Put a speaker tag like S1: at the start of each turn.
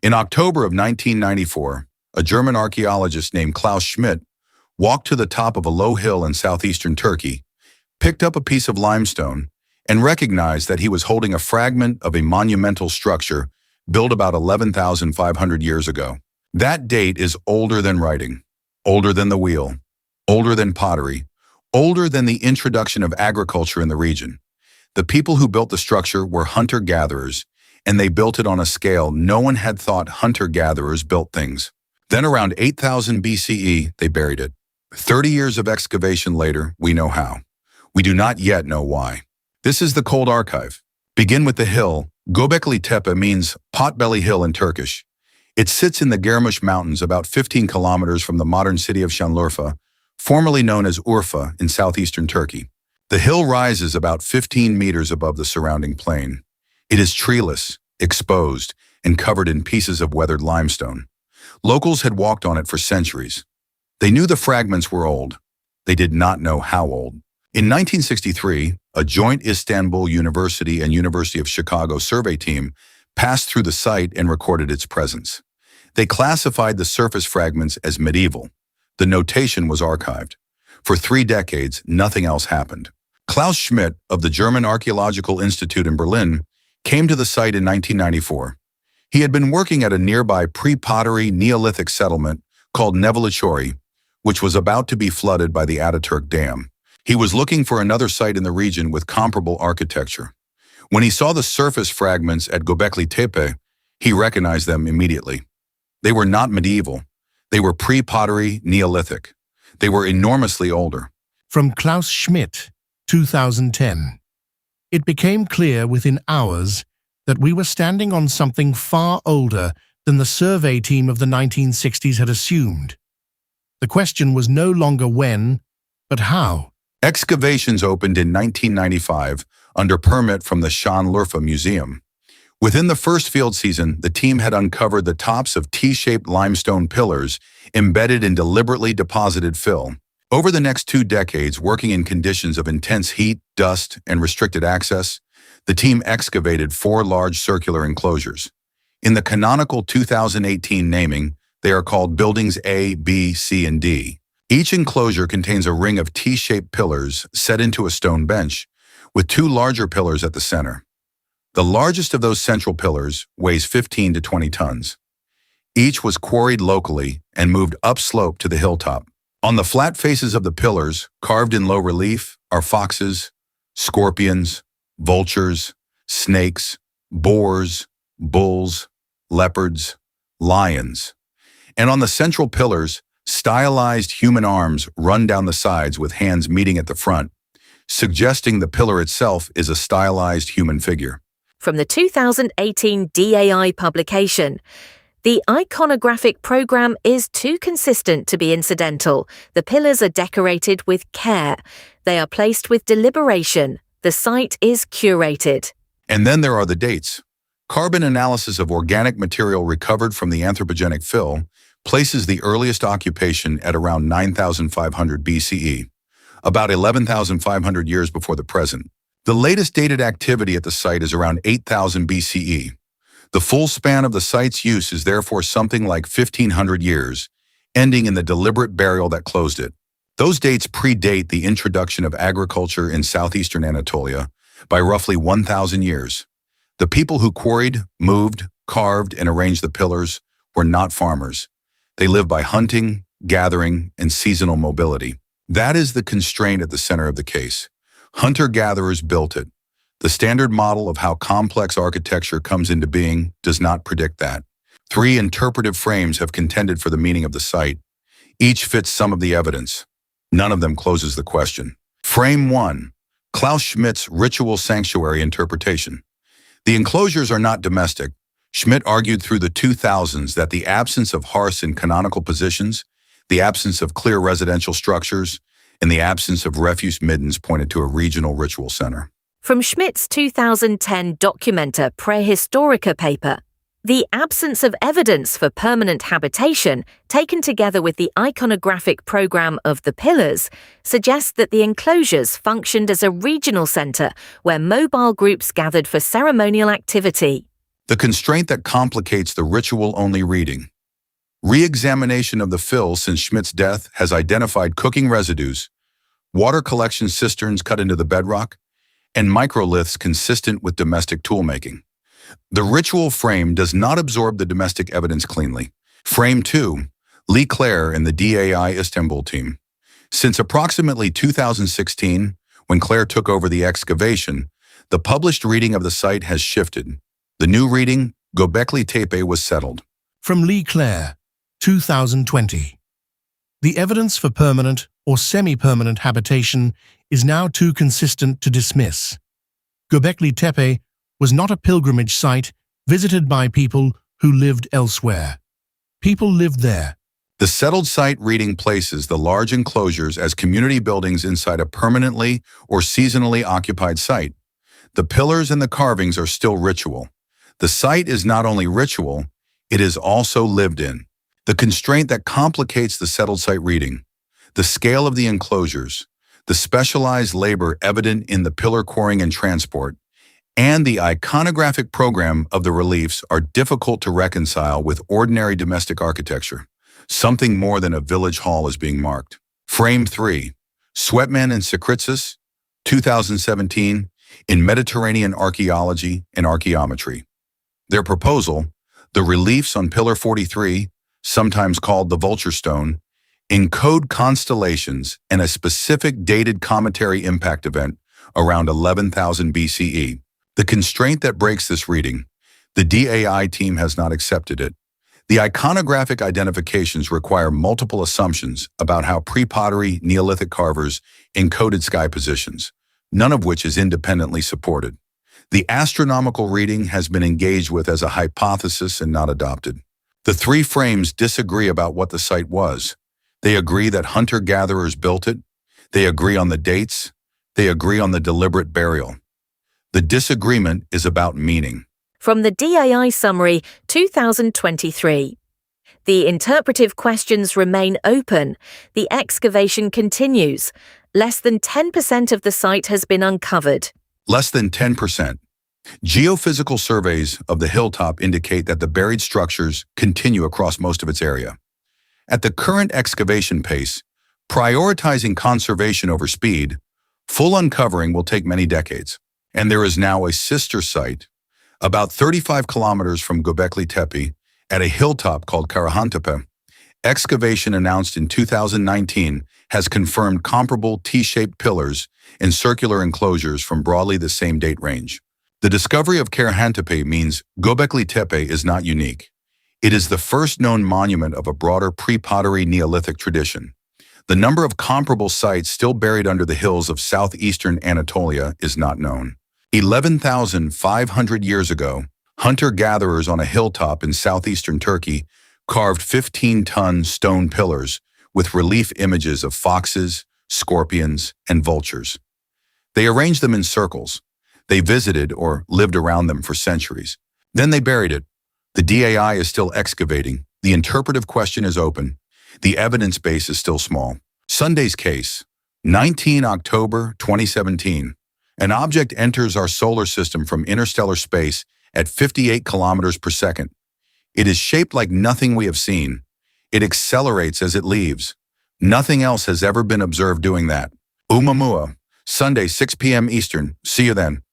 S1: In October of 1994, a German archaeologist named Klaus Schmidt walked to the top of a low hill in southeastern Turkey, picked up a piece of limestone, and recognized that he was holding a fragment of a monumental structure built about 11,500 years ago. That date is older than writing, older than the wheel, older than pottery, older than the introduction of agriculture in the region. The people who built the structure were hunter-gatherers, and they built it on a scale no one had thought hunter-gatherers built things. Then around 8,000 BCE, they buried it. 30 years of excavation later, we know how. We do not yet know why. This is the Cold Archive. Begin with the hill. Gobekli Tepe means potbelly hill in Turkish. It sits in the German Mountains about 15 kilometers from the modern city of Şanlıurfa, formerly known as Urfa in southeastern Turkey. The hill rises about 15 meters above the surrounding plain. It is treeless, exposed, and covered in pieces of weathered limestone. Locals had walked on it for centuries. They knew the fragments were old. They did not know how old. In 1963, a joint Istanbul University and University of Chicago survey team passed through the site and recorded its presence. They classified the surface fragments as medieval. The notation was archived. For 3 decades, nothing else happened. Klaus Schmidt of the German Archaeological Institute in Berlin came to the site in 1994. He had been working at a nearby pre-pottery Neolithic settlement called Neolithic, which was about to be flooded by the Ataturk Dam. He was looking for another site in the region with comparable architecture. When he saw the surface fragments at Gobekli Tepe, he recognized them immediately. They were not medieval. They were pre-pottery Neolithic. They were enormously older.
S2: From Klaus Schmidt, 2010. It became clear within hours that we were standing on something far older than the survey team of the 1960s had assumed. The question was no longer when, but how.
S1: Excavations opened in 1995 under permit from the Şanlıurfa Museum. Within the first field season, the team had uncovered the tops of T-shaped limestone pillars embedded in deliberately deposited fill. Over the next 2 decades, working in conditions of intense heat, dust, and restricted access, the team excavated 4 large circular enclosures. In the canonical 2018 naming, they are called Buildings A, B, C, and D. Each enclosure contains a ring of T-shaped pillars set into a stone bench, with 2 larger pillars at the center. The largest of those central pillars weighs 15 to 20 tons. Each was quarried locally and moved upslope to the hilltop. On the flat faces of the pillars, carved in low relief, are foxes, scorpions, vultures, snakes, boars, bulls, leopards, lions. And on the central pillars, stylized human arms run down the sides with hands meeting at the front, suggesting the pillar itself is a stylized human figure.
S3: From the 2018 DAI publication, the iconographic program is too consistent to be incidental. The pillars are decorated with care. They are placed with deliberation. The site is curated.
S1: And then there are the dates. Carbon analysis of organic material recovered from the anthropogenic fill places the earliest occupation at around 9,500 BCE, about 11,500 years before the present. The latest dated activity at the site is around 8,000 BCE. The full span of the site's use is therefore something like 1,500 years, ending in the deliberate burial that closed it. Those dates predate the introduction of agriculture in southeastern Anatolia by roughly 1,000 years. The people who quarried, moved, carved, and arranged the pillars were not farmers. They lived by hunting, gathering, and seasonal mobility. That is the constraint at the center of the case. Hunter-gatherers built it. The standard model of how complex architecture comes into being does not predict that. 3 interpretive frames have contended for the meaning of the site. Each fits some of the evidence. None of them closes the question. Frame 1. Klaus Schmidt's ritual sanctuary interpretation. The enclosures are not domestic. Schmidt argued through the 2000s that the absence of hearths in canonical positions, the absence of clear residential structures, and the absence of refuse middens pointed to a regional ritual center.
S3: From Schmidt's 2010 Documenta Praehistorica paper, the absence of evidence for permanent habitation, taken together with the iconographic program of the pillars, suggests that the enclosures functioned as a regional center where mobile groups gathered for ceremonial activity.
S1: The constraint that complicates the ritual-only reading. Re-examination of the fill since Schmidt's death has identified cooking residues, water collection cisterns cut into the bedrock, and microliths consistent with domestic toolmaking. The ritual frame does not absorb the domestic evidence cleanly. Frame 2, Clare and the DAI Istanbul team. Since approximately 2016, when Clare took over the excavation, the published reading of the site has shifted. The new reading, Gobekli Tepe, was settled.
S2: From Clare, 2020. The evidence for permanent or semi-permanent habitation is now too consistent to dismiss. Gobekli Tepe was not a pilgrimage site visited by people who lived elsewhere. People lived there.
S1: The settled site reading places the large enclosures as community buildings inside a permanently or seasonally occupied site. The pillars and the carvings are still ritual. The site is not only ritual, it is also lived in. The constraint that complicates the settled site reading, the scale of the enclosures, the specialized labor evident in the pillar quarrying and transport, and the iconographic program of the reliefs are difficult to reconcile with ordinary domestic architecture. Something more than a village hall is being marked. Frame 3, Sweatman and Sakritsis, 2017, in Mediterranean Archaeology and Archaeometry. Their proposal, the reliefs on Pillar 43, sometimes called the vulture stone, encode constellations and a specific dated cometary impact event around 11,000 BCE. The constraint that breaks this reading, the DAI team has not accepted it. The iconographic identifications require multiple assumptions about how pre-pottery Neolithic carvers encoded sky positions, none of which is independently supported. The astronomical reading has been engaged with as a hypothesis and not adopted. The three frames disagree about what the site was. They agree that hunter-gatherers built it. They agree on the dates. They agree on the deliberate burial. The disagreement is about meaning.
S3: From the DAI Summary 2023. The interpretive questions remain open. The excavation continues. Less than 10% of the site has been uncovered.
S1: Less than 10%. Geophysical surveys of the hilltop indicate that the buried structures continue across most of its area. At the current excavation pace, prioritizing conservation over speed, full uncovering will take many decades. And there is now a sister site, about 35 kilometers from Gobekli Tepe, at a hilltop called Tepe. Excavation announced in 2019 has confirmed comparable T-shaped pillars and circular enclosures from broadly the same date range. The discovery of Tepe means Gobekli Tepe is not unique. It is the first known monument of a broader pre-pottery Neolithic tradition. The number of comparable sites still buried under the hills of southeastern Anatolia is not known. 11,500 years ago, hunter-gatherers on a hilltop in southeastern Turkey carved 15-ton stone pillars with relief images of foxes, scorpions, and vultures. They arranged them in circles. They visited or lived around them for centuries. Then they buried it. The DAI is still excavating. The interpretive question is open. The evidence base is still small. Sunday's case, 19 October 2017. An object enters our solar system from interstellar space at 58 kilometers per second. It is shaped like nothing we have seen. It accelerates as it leaves. Nothing else has ever been observed doing that. Oumuamua, Sunday, 6 p.m. Eastern. See you then.